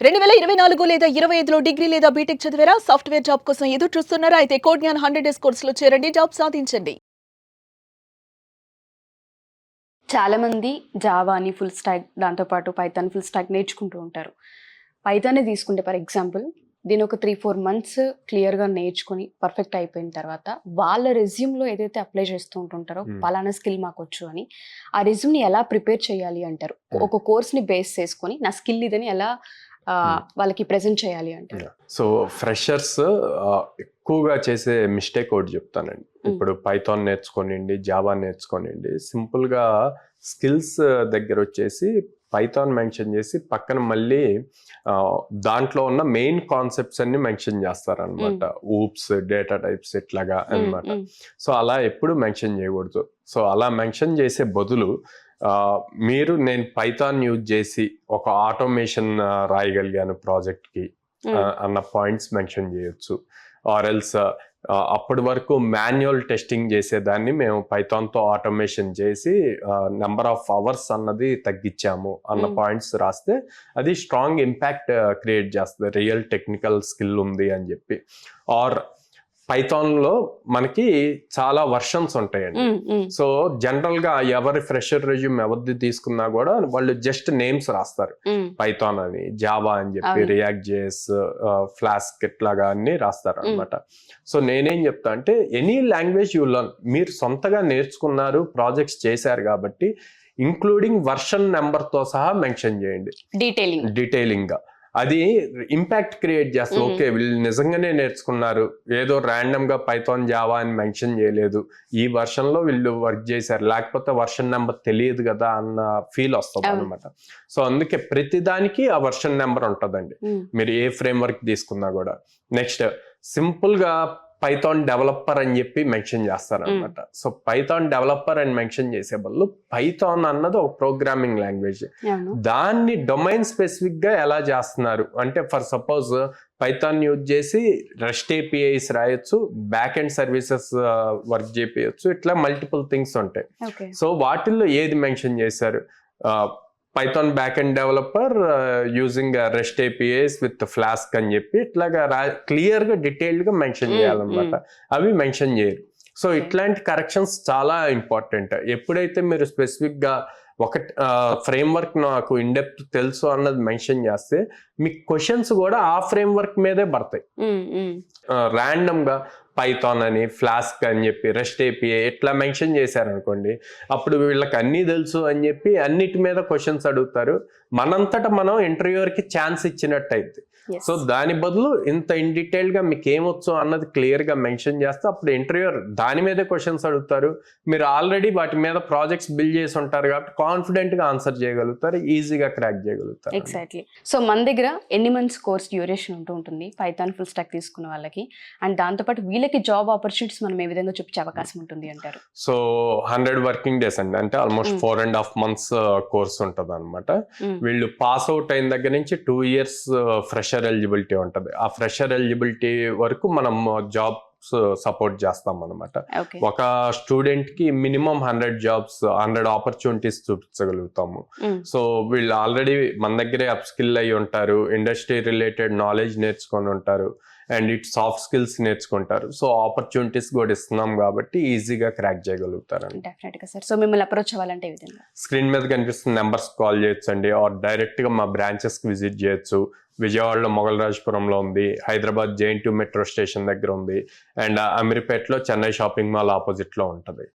2024 లేదా 25లో డిగ్రీ లేదా బీటెక్ చదివారా? సాఫ్ట్‌వేర్ జాబ్ కోసం ఎదురు చూస్తున్నారా? అయితే కోడ్‌జ్ఞాన్ 100 డేస్ కోర్సులో చేరండి. జాబ్ సాధించండి. చాలా మంది జావా అని ఫుల్ స్టాక్ దాంతో పాటు పైథాన్ ఫుల్ స్టాక్ నేర్చుకుంటూ ఉంటారు. పైథానే తీసుకుంటే ఫర్ ఎగ్జాంపుల్ దీని ఒక 3-4 మంత్స్ క్లియర్‌గా నేర్చుకొని పర్ఫెక్ట్ అయిపోయిన తర్వాత వాళ్ళ రెజ్యూమ్‌లో ఏదైతే అప్లై చేస్తూ ఉంటుంటారో పలానా స్కిల్ మాకొచ్చు అని ఆ రెజ్యూమ్‌ని ఎలా ప్రిపేర్ చేయాలి అంటారు? ఒక కోర్స్‌ని బేస్ చేసుకొని నా స్కిల్ ఇదని ఎలా వాళ్ళకి ప్రెజెంట్ చేయాలి అంటారు? సో ఫ్రెషర్స్ ఎక్కువగా చేసే మిస్టేక్ ఒకటి చెప్తానండి. ఇప్పుడు పైథాన్ నేర్చుకోనివ్వండి, జావా నేర్చుకోనివ్వండి, సింపుల్గా స్కిల్స్ దగ్గర వచ్చేసి పైథాన్ మెన్షన్ చేసి పక్కన మళ్ళీ దాంట్లో ఉన్న మెయిన్ కాన్సెప్ట్స్ అన్ని మెన్షన్ చేస్తారనమాట. ఊప్స్, డేటా టైప్స్ ఇట్లాగా అనమాట. సో అలా ఎప్పుడు మెన్షన్ చేయకూడదు. సో అలా మెన్షన్ చేసే బదులు మీరు నేను పైథాన్ యూజ్ చేసి ఒక ఆటోమేషన్ రాయగలిగాను ప్రాజెక్ట్కి అన్న పాయింట్స్ మెన్షన్ చేయొచ్చు. ఆర్ ఎల్స్ అప్పటి వరకు మాన్యువల్ టెస్టింగ్ చేసేదాన్ని మేము పైథాన్తో ఆటోమేషన్ చేసి నెంబర్ ఆఫ్ అవర్స్ అన్నది తగ్గించాము అన్న పాయింట్స్ రాస్తే అది స్ట్రాంగ్ ఇంపాక్ట్ క్రియేట్ చేస్తుంది. రియల్ టెక్నికల్ స్కిల్ ఉంది అని చెప్పి. ఆర్ పైథాన్లో మనకి చాలా వర్షన్స్ ఉంటాయండి. సో జనరల్గా ఎవరి ఫ్రెషర్ రెజ్యూమ్ ఎవరిది తీసుకున్నా కూడా వాళ్ళు జస్ట్ నేమ్స్ రాస్తారు. పైథాన్ అని, జావా అని చెప్పి, రియాక్ట్ జేఎస్, ఫ్లాస్క్ ఇట్లాగా అన్ని రాస్తారు అనమాట. సో నేనేం చెప్తా అంటే ఎనీ లాంగ్వేజ్ యూ లర్న్, మీరు సొంతగా నేర్చుకున్నారు, ప్రాజెక్ట్స్ చేశారు కాబట్టి ఇంక్లూడింగ్ వర్షన్ నెంబర్తో సహా మెన్షన్ చేయండి డీటెయిలింగ్గా. అది ఇంపాక్ట్ క్రియేట్ చేస్తుంది. ఓకే, వీళ్ళు నిజంగానే నేర్చుకున్నారు, ఏదో ర్యాండమ్గా పైథాన్ జావా అని మెన్షన్ చేయలేదు, ఈ వర్షన్లో వీళ్ళు వర్క్ చేశారు, లేకపోతే వర్షన్ నెంబర్ తెలియదు కదా అన్న ఫీల్ వస్తుంది అనమాట. సో అందుకే ప్రతిదానికి ఆ వర్షన్ నెంబర్ ఉంటుందండి, మీరు ఏ ఫ్రేమ్ వర్క్ తీసుకున్నా కూడా. నెక్స్ట్ సింపుల్గా పైథాన్ డెవలపర్ అని చెప్పి మెన్షన్ చేస్తారనమాట. సో పైథాన్ డెవలపర్ అని మెన్షన్ చేసే బదులు పైథాన్ అన్నది ఒక ప్రోగ్రామింగ్ లాంగ్వేజ్, దాన్ని డొమైన్ స్పెసిఫిక్ గా ఎలా చేస్తున్నారు అంటే ఫర్ సపోజ్ పైథాన్ యూజ్ చేసి రెస్ట్ ఏపీఐస్ రాయొచ్చు, బ్యాక్ ఎండ్ సర్వీసెస్ వర్క్ చేపించచ్చు, ఇట్లా మల్టిపుల్ థింగ్స్ ఉంటాయి. సో వాటిల్లో ఏది మెన్షన్ చేశారు? Python back end developer using rest APIs with flask అని చెప్పి ఇట్లాగా క్లియర్గా డీటెయిల్డ్గా మెన్షన్ చేయాలన్నమాట. అవి మెన్షన్ చేయరు. సో ఇట్లాంటి కరెక్షన్స్ చాలా ఇంపార్టెంట్. ఎప్పుడైతే మీరు స్పెసిఫిక్గా ఒక ఫ్రేమ్ వర్క్ నాకు ఇన్డెప్త్ తెలుసు అన్నది మెన్షన్ చేస్తే మీకు క్వశ్చన్స్ కూడా ఆ ఫ్రేమ్ వర్క్ మీదే పడతాయి. ర్యాండమ్గా పైథాన్ అని, ఫ్లాస్క్ అని చెప్పి, రెస్ట్ ఏపీఐ ఇట్లా మెన్షన్ చేశారనుకోండి, అప్పుడు వీళ్ళకి అన్నీ తెలుసు అని చెప్పి అన్నిటి మీద క్వశ్చన్స్ అడుగుతారు. మనంతటా మనం ఇంటర్వ్యూవర్కి ఛాన్స్ ఇచ్చినట్టు అయితే. సో దాని బదులు ఇంత ఇన్ డీటెయిల్గా మీకు ఏమొచ్చు అన్నది క్లియర్గా మెన్షన్ చేస్తే అప్పుడు ఇంటర్వ్యూవర్ దాని మీదే క్వశ్చన్స్ అడుగుతారు. మీరు ఆల్రెడీ వాటి మీద ప్రాజెక్ట్స్ బిల్డ్ చేసి ఉంటారు కాబట్టి కాన్ఫిడెంట్గా ఆన్సర్ చేయగలుగుతారు, ఈజీగా క్రాక్ చేయగలుగుతారు. ఎగ్జాక్ట్లీ. సో మన దగ్గర ఎన్ని మంత్స్ కోర్స్ డ్యూరేషన్ ఉంటూ ఉంటుంది పైథాన్ ఫుల్ స్టాక్ తీసుకున్న వాళ్ళకి, అండ్ దాంతోపాటు వీళ్ళకి జాబ్ ఆపర్చునిటీస్ మనం ఏ విధంగా చూపించే అవకాశం ఉంటుంది అంటారు? సో 100 వర్కింగ్ డేస్ అండి, అంటే ఆల్మోస్ట్ 4.5 months కోర్స్ ఉంటుంది అనమాట. వీళ్ళు పాస్ అవుట్ అయిన దగ్గర నుంచి 2 years ఫ్రెషర్ ఎలిజిబిలిటీ ఉంటుంది. ఆ ఫ్రెషర్ ఎలిజిబిలిటీ వరకు మనం జాబ్ సపోర్ట్ చేస్తాం అనమాట. ఒక స్టూడెంట్ కి మినిమం 100 ఆపర్చునిటీస్ చూపించగలుగుతాము. సో వీళ్ళు ఆల్రెడీ మన దగ్గరే అప్ స్కిల్ అయ్యి ఉంటారు, ఇండస్ట్రీ రిలేటెడ్ నాలెడ్జ్ నేర్చుకొని ఉంటారు, అండ్ ఇట్ సాఫ్ట్ స్కిల్స్ నేర్చుకుంటారు. సో ఆపర్చునిటీస్ కూడా ఇస్తున్నాం కాబట్టి ఈజీగా క్రాక్ చేయగలుగుతారు. సో మిమ్మల్ని అప్రోచ్ అవ్వాలంటే ఈ విధంగా స్క్రీన్ మీద కనిపిస్తున్న నెంబర్స్ కాల్ చేయొచ్చు అండి, ఆర్ డైరెక్ట్ గా మా బ్రాంచెస్ కి విజిట్ చేయొచ్చు. విజయవాడలో మొగల్రాజపురంలో ఉంది, హైదరాబాద్ JNT మెట్రో స్టేషన్ దగ్గర ఉంది, అండ్ అమీర్పేటలో చెన్నై షాపింగ్ మాల్ ఆపోజిట్ లో ఉంటుంది.